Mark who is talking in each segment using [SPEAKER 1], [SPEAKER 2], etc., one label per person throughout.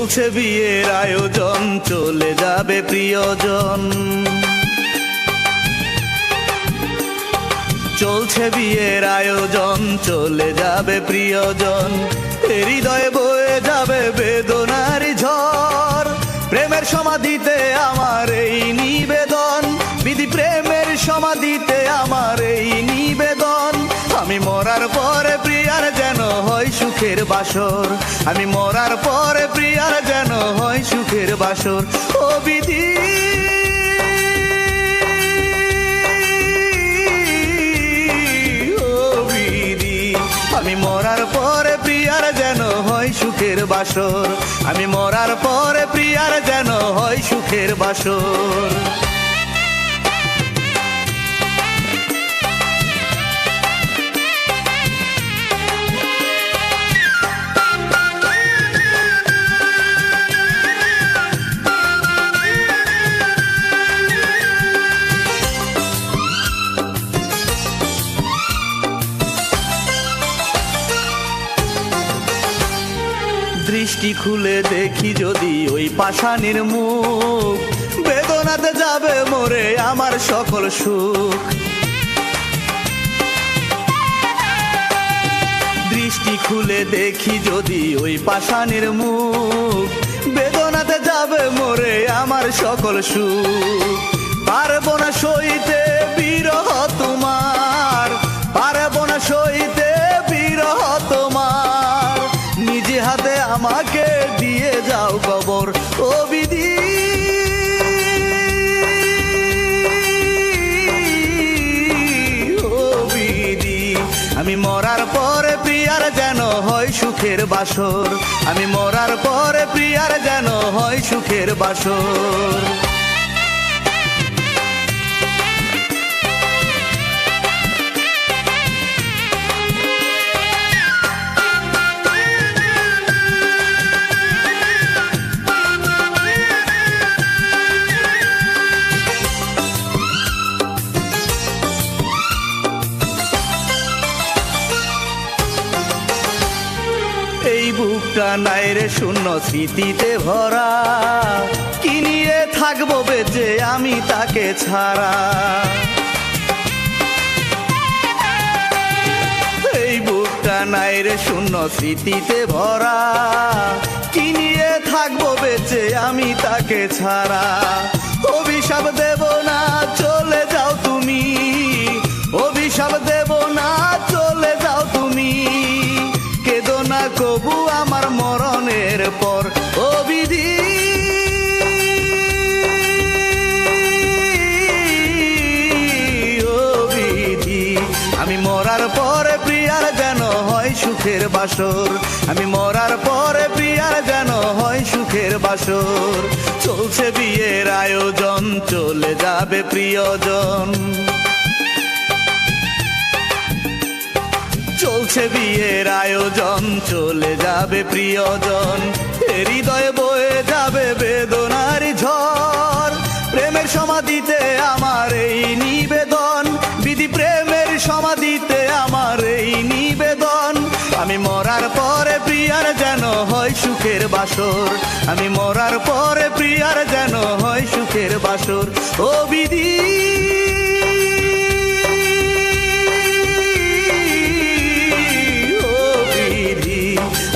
[SPEAKER 1] চলছে বিয়ের আয়োজন, চলে যাবে প্রিয়জন। চলছে বিয়ের আয়োজন, চলে যাবে প্রিয়জন। হৃদয়ে বয়ে যাবে বেদনার ঝড়। প্রেমের সমাধিতে আমার এই নিবেদন, বিধি প্রেমের সমাধিতে আমার এই নিবেদন। আমি মরার পরে প্রিয়ার যেন হয় সুখের বাসর, আমি মরার পরে প্রিয়ার যেন হয় সুখের বাসর। ও বিধি আমি মরার পরে প্রিয়ার যেন হয় সুখের বাসর, আমি মরার পরে প্রিয়ার যেন হয় সুখের বাসর। দৃষ্টি খুলে দেখি যদি ওই পাষাণীর মুখ, বেদনাতে যাবে মরে আমার সকল সুখ। দৃষ্টি খুলে দেখি যদি ওই পাষাণীর মুখ, বেদনাতে যাবে মরে আমার সকল সুখ। পারবো না সইতে বিরহ তোমার, পারবো না সইতে বিরহ তোমার। নিজে হাতে আমাকে দিয়ে যাও কবর। ও বিধি ও বিধি আমি মরার পরে প্রিয়ার যেন হয় সুখের বাসর, আমি মরার পরে প্রিয়ার যেন হয় সুখের বাসর। এই বুকটা নাই রে শূন্য স্মৃতিতে ভরা, কি নিয়ে থাকবো বেঁচে আমি তাকে ছাড়া। এই বুকটা নাই রে শূন্য স্মৃতিতে ভরা, কি নিয়ে থাকবো বেঁচে আমি তাকে ছাড়া। অভিশাপ দেব না চলে যাও তুমি, অভিশাপ দেব না চলে যাও তুমি। কেঁদো না কবু আমার মরণের পর। ও বিধি ও বিধি আমি মরার পরে প্রিয়ার যেন হয় সুখের বাসর, আমি মরার পরে প্রিয়ার যেন হয় সুখের বাসর। চলছে বিয়ের আয়োজন, চলে যাবে প্রিয়জন। চলছে বিয়ের আয়োজন, চলে যাবে প্রিয়জন। হৃদয়ে বয়ে যাবে বেদনার ঝড়। প্রেমের সমাধিতে আমার এই নিবেদন, বিধি প্রেমের সমাধিতে আমার এই নিবেদন। আমি মরার পরে প্রিয়ার যেন হয় সুখের বাসর, আমি মরার পরে প্রিয়ার যেন হয় সুখের বাসর। ও বিধি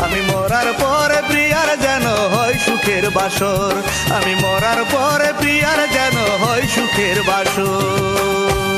[SPEAKER 1] আমি মরার পরে প্রিয়ার যেন হয় সুখের বাসর, আমি মরার পরে প্রিয়ার যেন হয় সুখের বাসর।